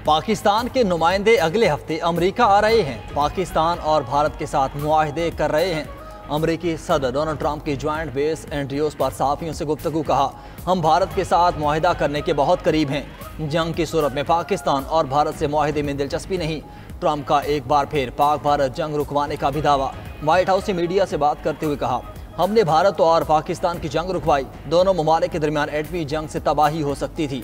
पाकिस्तान के नुमाइंदे अगले हफ्ते अमेरिका आ रहे हैं। पाकिस्तान और भारत के साथ मुआहदे कर रहे हैं। अमेरिकी सदर डोनाल्ड ट्रंप की ज्वाइंट बेस एंड्रियोस पर सहाफ़ियों से गुफ्तगू कहा, हम भारत के साथ मुआहदा करने के बहुत करीब हैं। जंग की सूरत में पाकिस्तान और भारत से मुआहदे में दिलचस्पी नहीं। ट्रंप का एक बार फिर पाक भारत जंग रुकवाने का भी दावा। व्हाइट हाउस ने मीडिया से बात करते हुए कहा, हमने भारत और पाकिस्तान की जंग रुकवाई। दोनों ममालिक के दरमियान एटमी जंग से तबाही हो सकती थी।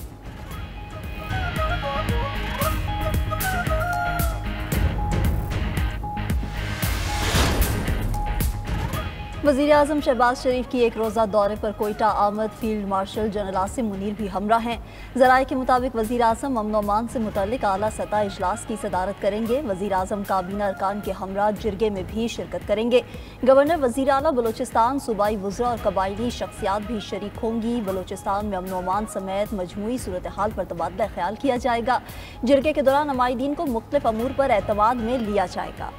वज़ीर-ए-आज़म शहबाज शरीफ की एक रोज़ा दौरे पर कोयटा आमद field marshal general Asim Munir भी हमरा हैं। ज़राए के मुताबिक वज़ीर-ए-आज़म अमन अमान से मुतल्लिक़ आला सतह इजलास की सदारत करेंगे। वज़ीर-ए-आज़म काबीना अरकान के हमरा जिरगे में भी शिरकत करेंगे। गवर्नर वज़ीर आला बलोचिस्तान, सूबाई वुज़रा और कबायली शख्सियात भी शरीक होंगी। बलोचिस्तान में अमन अमान समेत मजमूई सूरत हाल पर तबादला ख्याल किया जाएगा। जिरगे के दौरान नुमाइंदीन को मुख्तलिफ अमूर पर एतमाद में लिया जाएगा।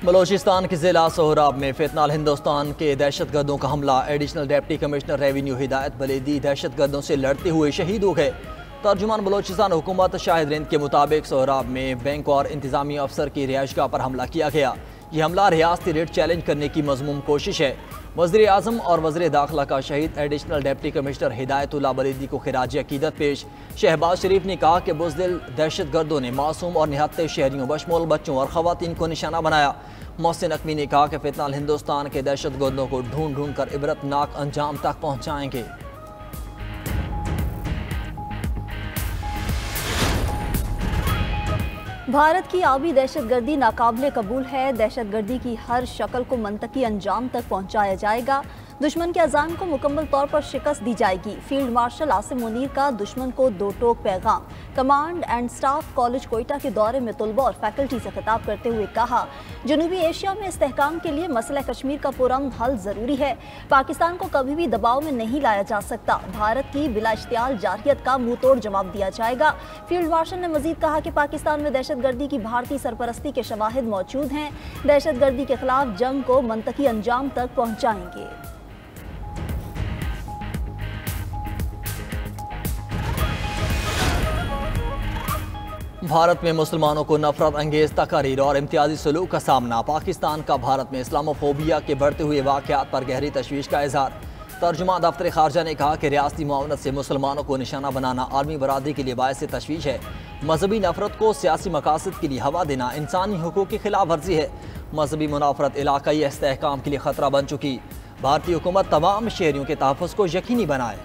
बलोचिस्तान के जिला सोहराब में फितनाल हिंदुस्तान के दहशतगर्दों का हमला। एडिशनल डिप्टी कमिश्नर रेवेन्यू हिदायत बलेदी दहशतगर्दों से लड़ते हुए शहीद हो गए। तर्जुमान बलोचिस्तान हुकूमत शाहिद रिंद के मुताबिक सोहराब में बैंक और इंतजामी अफसर की रिहाइशगाह पर हमला किया गया। यह हमला रियासती रेट चैलेंज करने की मज़मूम कोशिश है। वज़ीर आज़म और वज़ीर दाखिला का शहीद additional deputy commissioner Hidayatullah Buledi को खिराज अकीदत पेश। शहबाज शरीफ ने कहा कि बुज़दिल दहशतगर्दों ने मासूम और निहत्ते शहरियों बशमूल बच्चों और ख़वातीन को निशाना बनाया। मोहसिन नकवी ने कहा कि फितनाल हिंदुस्तान के दहशतगर्दों को ढूंढ ढूंढ कर इबरतनाक अंजाम तक पहुँचाएंगे। भारत की आबी दहशतगर्दी नाकाबिले कबूल है। दहशतगर्दी की हर शक्ल को मंतकी अंजाम तक पहुंचाया जाएगा। दुश्मन के अज़ाम को मुकम्मल तौर पर शिकस्त दी जाएगी। फील्ड मार्शल आसिम मुनीर का दुश्मन को दो टोक पैगाम। Command and staff college Quetta के दौरे में तलबा और फैकल्टी से खिताब करते हुए कहा, जनूबी एशिया में इस्तेहकाम के लिए मसला कश्मीर का पुरअमन हल ज़रूरी है। पाकिस्तान को कभी भी दबाव में नहीं लाया जा सकता। भारत की बिला इश्तियाल जारियत का मुंह तोड़ जवाब दिया जाएगा। फील्ड मार्शल ने मजीद कहा कि पाकिस्तान में दहशतगर्दी की भारतीय सरपरस्ती के शवाहिद मौजूद हैं। दहशतगर्दी के खिलाफ जंग को मंतकी अंजाम तक पहुँचाएंगे। भारत में मुसलमानों को नफरत अंगेज तकरीर और इम्तियाजी सलूक का सामना। पाकिस्तान का भारत में इस्लामोफोबिया के बढ़ते हुए वाक़यात पर गहरी तशवीश का इजहार। तर्जुमा दफ्तर खारजा ने कहा कि रियासती मुआवनत से मुसलमानों को निशाना बनाना आलमी बरादरी के लिए बायस तशवीश है। मजहबी नफरत को सियासी मकासद के लिए हवा देना इंसानी हुकूक की खिलाफ वर्जी है। मजहबी मुनाफरत इलाकाई इस्तेहकाम के लिए खतरा बन चुकी। भारतीय हुकूमत तमाम शहरियों के तहफ़्फ़ुज़ को यकीनी बनाए।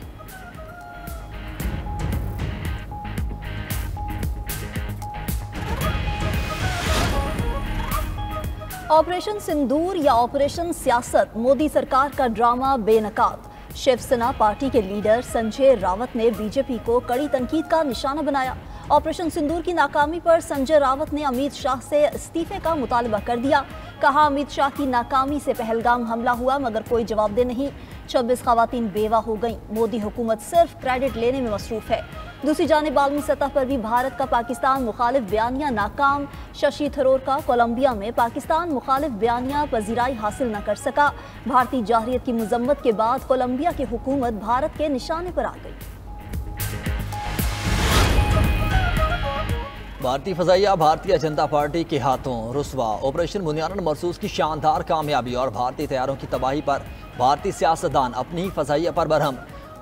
ऑपरेशन सिंदूर या ऑपरेशन सियासत, मोदी सरकार का ड्रामा बेनकाब। शिवसेना पार्टी के लीडर संजय रावत ने बीजेपी को कड़ी तनकीद का निशाना बनाया। ऑपरेशन सिंदूर की नाकामी पर संजय रावत ने अमित शाह से इस्तीफे का मुतालबा कर दिया। कहा, अमित शाह की नाकामी से पहलगाम हमला हुआ मगर कोई जवाबदेह नहीं। 26 खवातीन बेवा हो गईं। मोदी हुकूमत सिर्फ क्रेडिट लेने में मसरूफ है। दूसरी जानिब आलमी सतह पर भी भारत का पाकिस्तान मुखालिफ बयानिया नाकाम। शशि थरूर का कोलंबिया में पाकिस्तान मुखालिफ बयानिया पजीराई हासिल न कर सका। भारतीय जाहिरियत की मजम्मत के बाद कोलंबिया की हुकूमत भारत के निशाने पर आ गई। भारतीय फजाइया भारतीय जनता पार्टी के हाथों रुसवा। ऑपरेशन बुनियादन मरसूस की शानदार कामयाबी और भारतीय तैयारों की तबाही पर भारतीय सियासतदान अपनी ही फजाइया पर बरहम।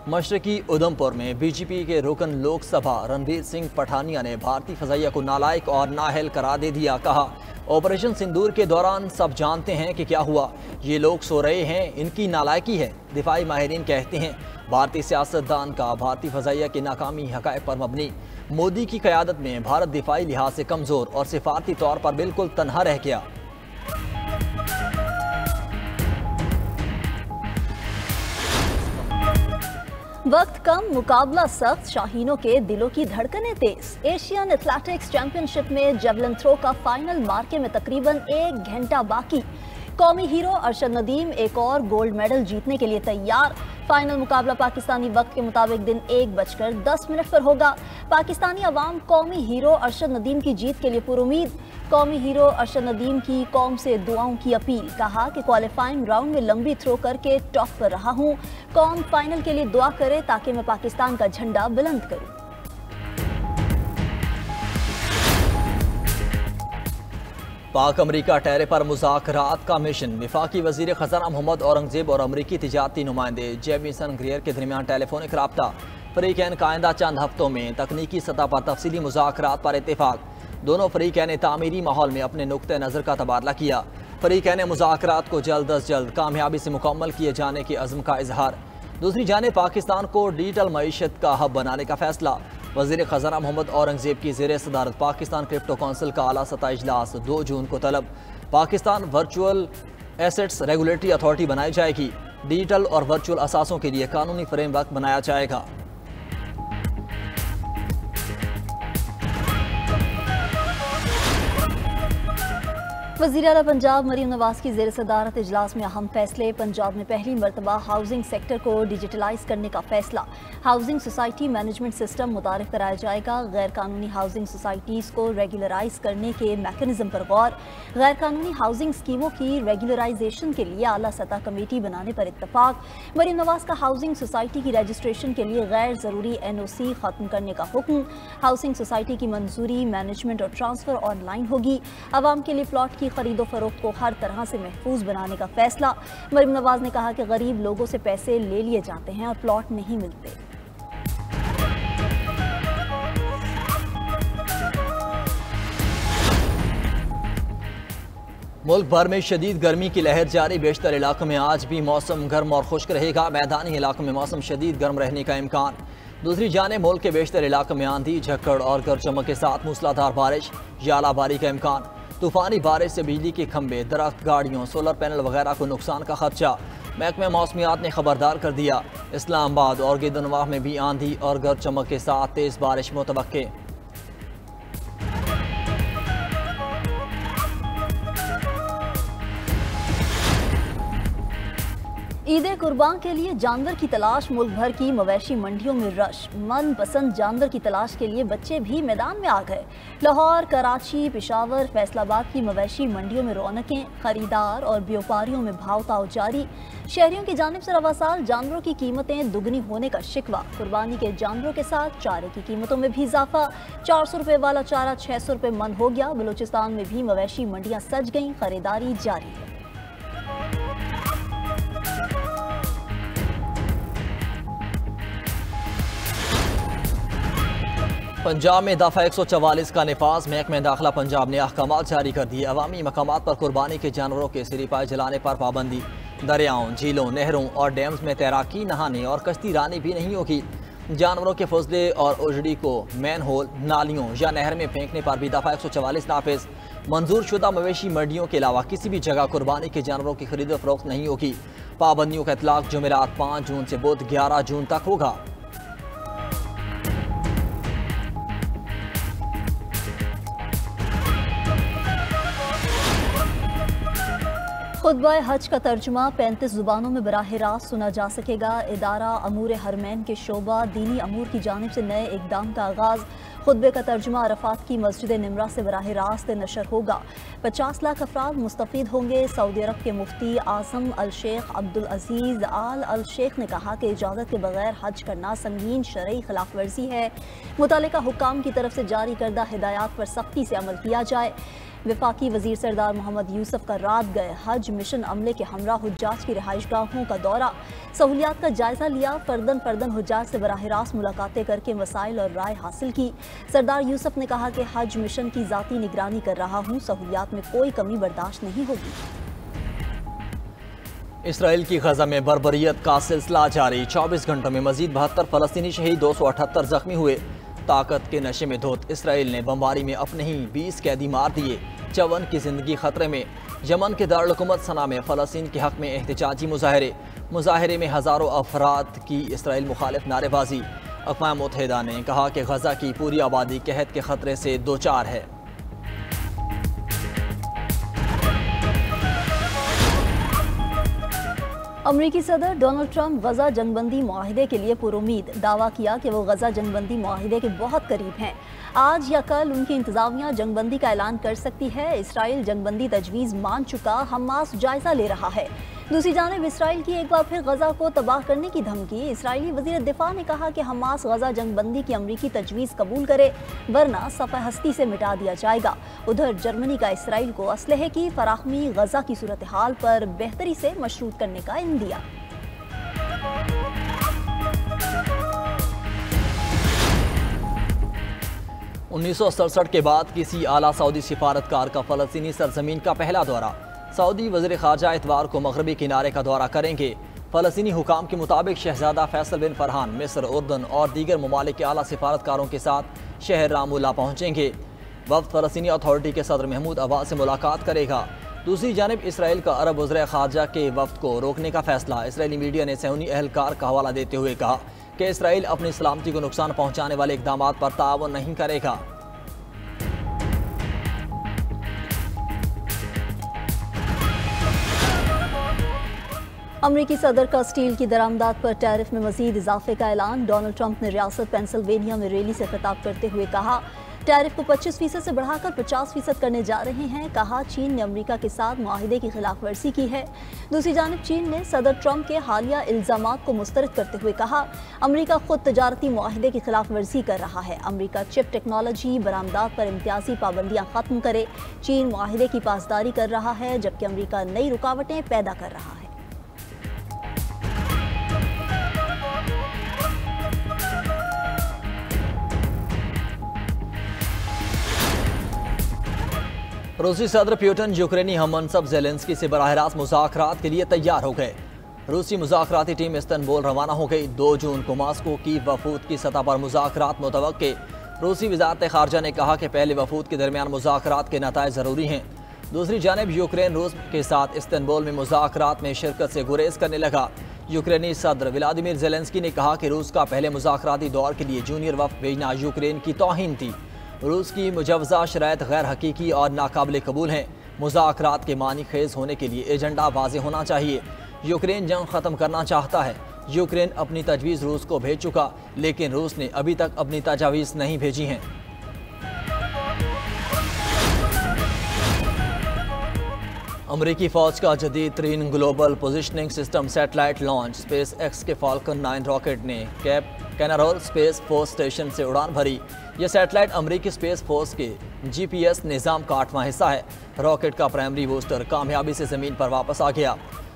मशरकी उधमपुर में बीजेपी के रुकन लोकसभा रणवीर सिंह पठानिया ने भारतीय फजाइया को नालायक और नाअहल करार दे दिया। कहा, ऑपरेशन सिंदूर के दौरान सब जानते हैं कि क्या हुआ। ये लोग सो रहे हैं, इनकी नालायकी है। दिफाई माहिरीन कहते हैं भारतीय सियासतदान का भारतीय फजाइया की नाकामी हक़ाइक़ पर मबनी। मोदी की क़यादत में भारत दिफाई लिहाज से कमज़ोर और सिफारती तौर पर बिल्कुल तन्हा रह गया। वक्त कम, मुकाबला सख्त, शाहीनों के दिलों की धड़कनें तेज। एशियन एथलेटिक्स चैंपियनशिप में जेवलिन थ्रो का फाइनल मार्के में तकरीबन 1 घंटा बाकी। कौमी हीरो अरशद नदीम एक और गोल्ड मेडल जीतने के लिए तैयार। फाइनल मुकाबला पाकिस्तानी वक्त के मुताबिक दिन 1:10 पर होगा। पाकिस्तानी अवाम कौमी हीरो अरशद नदीम की जीत के लिए पुरुमीद। कौमी हीरो अरशद नदीम की कौम से दुआओं की अपील। कहा कि क्वालिफाइंग राउंड में लंबी थ्रो करके टॉप पर रहा हूं। कौम फाइनल के लिए दुआ करे ताकि मैं पाकिस्तान का झंडा बुलंद करूं। पाक अमरीका टहरे पर मुज़ाकरात का मिशन। वफाकी वज़ीर ख़ज़ाना मोहम्मद औरंगज़ेब और अमरीकी तिजारती नुमाइंदे जेमिसन ग्रियर के दरमियान टेलीफोनिक रब्ता। फ़रीक़ैन का आइंदा चंद हफ्तों में तकनीकी सतह पर तफसीली मुज़ाकरात पर इत्तेफाक। दोनों फ़रीक़ैन ने तामीरी माहौल में अपने नुक्ते नज़र का तबादला किया। फ़रीक़ैन ने मुज़ाकरात को जल्द अज जल्द कामयाबी से मुकम्मल किए जाने के अज़्म का इजहार। दूसरी जानिब पाकिस्तान को डिजिटल मईशत का हब बनाने का फैसला। वज़ीर ख़ज़ाना मोहम्मद औरंगज़ेब की ज़ेर सदारत पाकिस्तान क्रिप्टो कौंसिल का आला सतह इजलास 2 जून को तलब। Pakistan virtual assets regulatory authority बनाई जाएगी। डिजिटल और वर्चुअल असासों के लिए कानूनी फ्रेमवर्क बनाया जाएगा। वज़ीर आला पंजाब मरीम नवाज की ज़ेर सदारत इजलास में अहम फैसले। पंजाब में पहली मरतबा हाउसिंग सेक्टर को डिजिटलाइज करने का फैसला। हाउसिंग सोसाइटी मैनेजमेंट सिस्टम मुतारिफ कराया जाएगा। गैर कानूनी हाउसिंग सोसाइटीज़ को रेगुलराइज करने के मैकेनिज्म पर गौर। गैर कानूनी हाउसिंग स्कीमों की रेगुलराइजेशन के लिए आला सतह कमेटी बनाने पर इत्तफाक। मरीम नवाज का हाउसिंग सोसाइटी की रजिस्ट्रेशन के लिए गैर ज़रूरी NOC ख़त्म करने का हुक्म। हाउसिंग सोसाइटी की मंजूरी, मैनेजमेंट और ट्रांसफ़र ऑनलाइन होगी। आवाम के लिए प्लॉट की खरीदो फरोख्त को हर तरह से महफूज बनाने का फैसला। मरीम नवाज ने कहा कि गरीब लोगों से पैसे ले लिए जाते हैं और प्लॉट नहीं मिलते। मुल्क भर में शदीद गर्मी की लहर जारी। बेशतर इलाकों में आज भी मौसम गर्म और खुश्क रहेगा। मैदानी इलाकों में मौसम शदीद गर्म रहने का इम्कान। दूसरी जानिब मुल्क के बेशतर इलाकों में आंधी, झक्कड़ और गरज चमक के साथ मूसलाधार बारिश या आलाबारी का इम्कान। तूफानी बारिश से बिजली के खंभे, दरख्त, गाड़ियों, सोलर पैनल वगैरह को नुकसान का खदशा। महकमा मौसमियात ने खबरदार कर दिया। इस्लामाबाद और गिरदनवाह में भी आंधी और गरज चमक के साथ तेज बारिश मुतवक्के। ईद कुर्बान के लिए जानवर की तलाश। मुल्क भर की मवेशी मंडियों में रश। मन पसंद जानवर की तलाश के लिए बच्चे भी मैदान में आ गए। लाहौर, कराची, पेशावर, फैसलाबाद की मवेशी मंडियों में रौनकें। खरीदार और व्यापारियों में भाव ताव जारी। शहरियों की जानिब से रवा साल जानवरों की कीमतें दुगनी होने का शिकवा। कुर्बानी के जानवरों के साथ चारे की कीमतों में भी इजाफा। 400 रुपये वाला चारा 600 रुपये मन हो गया। बलूचिस्तान में भी मवेशी मंडियां सज गईं। खरीदारी जारी है। पंजाब में दफ़ा 144 का निफाज। महकमा दाखिला पंजाब ने अहकामात जारी कर दिए। अवामी मकामात पर कुर्बानी के जानवरों के सिरिपाए जलाने पर पाबंदी। दरियाओं, झीलों, नहरों और डैम्स में तैराकी, नहाने और कश्ती रानी भी नहीं होगी। जानवरों के फजले और उजड़ी को मैन होल, नालियों या नहर में फेंकने पर भी दफ़ा 144 नाफिज। मंजूर शुदा मवेशी मंडियों के अलावा किसी भी जगह कुर्बानी के जानवरों की खरीद फरोख्त नहीं होगी। पाबंदियों का इतलाक जुमेरात 5 जून से बुध 11 जून तक होगा। खुतबा हज का तर्जुमा 35 ज़ुबानों में बराह रास्त सुना जा सकेगा। इदारा अमूर हरमैन के शोबा दीनी अमूर की जानिब से नए इक़दाम का आगाज़। खुतबे का तर्जुमा अरफात की मस्जिद निमरा से बराह रास्त नशर होगा। 50 लाख अफराद मुस्तफ़ीद होंगे। सऊदी अरब के मुफ्ती आज़म अल शेख अब्दुल अजीज़ आल अल शेख ने कहा कि इजाज़त के बगैर हज करना संगीन शरई खिलाफ वर्जी है। मुतालिका हुक्काम की तरफ से जारी करदा हिदायत पर सख्ती से अमल किया जाए। वफाकी वज़ीर सरदार मोहम्मद यूसुफ का रात गए हज मिशन अमले के हमरा हुज्जाज की रिहाइशगाहों का दौरा। सहूलियात का जायजा लिया। फर्दन हुज्जाज से बराह रास्त मुलाकातें करके मसाइल और राय हासिल की। सरदार यूसुफ ने कहा कि हज मिशन की ज़ाती निगरानी कर रहा हूँ। सहूलियात में कोई कमी बर्दाश्त नहीं होगी। इसराइल की गजा में बर्बरियत का सिलसिला जारी। 24 घंटों में मजीद 72 फलस्तीनी शहीद, 278 जख्मी हुए। ताकत के नशे में धोत इसराइल ने बमबारी में अपने ही 20 कैदी मार दिए। 54 की जिंदगी खतरे में। यमन के दारुल हुकूमत सना में फ़लस्तीन के हक में एहतजाजी मुजाहरे में हज़ारों अफराद की इसराइल मुखालिफ नारेबाजी। अक़वाम मुत्तहिदा ने कहा कि गजा की पूरी आबादी कहत के खतरे से दो चार है। अमरीकी सदर डोनाल्ड ट्रंप गजा जंगबंदी मुआहिदे के लिए पुरुमीद दावा किया कि वो गजा जंगबंदी मुआहिदे के बहुत करीब हैं। आज या कल उनकी इंतजामिया जंगबंदी का ऐलान कर सकती है। इसराइल जंगबंदी तजवीज़ मान चुका, हमास जायजा ले रहा है। दूसरी जानिब इसराइल की एक बार फिर गजा को तबाह करने की धमकी। इसराइली वज़ीर दिफा ने कहा कि हमास गजा जंगबंदी की अमरीकी तजवीज़ कबूल करे वरना सफ़े हस्ती से मिटा दिया जाएगा। उधर जर्मनी का इसराइल को असलहे की फराहमी गजा की सूरत हाल पर बेहतरी से मशरूत करने का इंदिया। उन्नीस सौ सड़सठ के बाद किसी आला सऊदी सिफारतकार का फ़लस्तीनी सरजमीन का पहला दौरा। सऊदी वज़ीर ख़ारजा इतवार को मगरबी किनारे का दौरा करेंगे। फ़लस्तीनी हुकाम के मुताबिक शहजादा फैसल बिन फरहान मिस्र, उर्दन और दीगर ममालिक के आला सिफारतकारों के साथ शहर रामुल्ला पहुँचेंगे। वफ़द फ़लस्तीनी अथॉरिटी के सदर महमूद अब्बास से मुलाकात करेगा। दूसरी जानिब इसराइल का अरब वज़ीर ख़ारजा के वफ़द को रोकने का फैसला। इसराइली मीडिया ने सहूनी अहलकार का हवाला देते हुए कहा कि इसराइल अपनी सलामती को नुकसान पहुँचाने वाले इक़दाम पर ताअवुन नहीं करेगा। अमरीकी सदर का स्टील की दरामदात पर टैरिफ में मजीद इजाफे का ऐलान। डोनाल्ड ट्रंप ने रियासत पेंसिल्वेनिया में रैली से खिताब करते हुए कहा टैरिफ को 25% से बढ़ाकर 50% करने जा रहे हैं। कहा चीन ने अमेरिका के साथ मुआहिदे की खिलाफ वर्जी की है। दूसरी जानिब चीन ने सदर ट्रंप के हालिया इल्जामात को मुस्तरद करते हुए कहा अमेरिका खुद तजारती मुआहिदे की खिलाफ वर्जी कर रहा है। अमेरिका चिप टेक्नोलॉजी बरामदात पर इम्तियाजी पाबंदियाँ खत्म करे। चीन मुआहिदे की पासदारी कर रहा है जबकि अमेरिका नई रुकावटें पैदा कर रहा है। रूसी सदर प्यूटन यूक्रेनी हममनसब ज़ेलेंस्की से बराह रास्त मुज़ाकरात के लिए तैयार हो गए। रूसी मुज़ाकराती टीम इस्तांबुल रवाना हो गई। 2 जून को मास्को की वफूद की सतह पर मुज़ाकरात मुतवक्के। रूसी वज़ारत ख़ारजा ने कहा कि पहले वफूद के दरमियान मुज़ाकरात के नताइज ज़रूरी हैं। दूसरी जानिब यूक्रेन रूस के साथ इस्तांबुल में मुज़ाकरात में शिरकत से गुरेज करने लगा। यूक्रेनी सदर व्लादिमीर ज़ेलेंस्की ने कहा कि रूस का पहले मुज़ाकराती दौर के लिए जूनियर वफ़द भेजना यूक्रेन की तौहीन थी। रूस की मुजवज़ा शराइत गैर हकीकी और नाकाबिल कबूल हैं। मुज़ाकरात के मानी खेज होने के लिए एजेंडा वाज़ेह होना चाहिए। यूक्रेन जंग ख़त्म करना चाहता है। यूक्रेन अपनी तजवीज़ रूस को भेज चुका, लेकिन रूस ने अभी तक अपनी तजावीज़ नहीं भेजी हैं। अमरीकी फ़ौज का जदीद तरीन global positioning system satellite launch space x के फाल्कन 9 रॉकेट ने कैप कैनारोल स्पेस फोर्स स्टेशन से उड़ान भरी। यह सेटेलाइट अमरीकी स्पेस फोर्स के GPS निज़ाम का 8वां हिस्सा है। रॉकेट का प्राइमरी बूस्टर कामयाबी से ज़मीन पर वापस आ गया।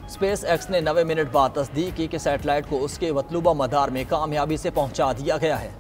स्पेस एक्स ने 90 मिनट बाद तस्दीक की कि सेटेलाइट को उसके मतलूबा मदार में कामयाबी से पहुंचा दिया गया है।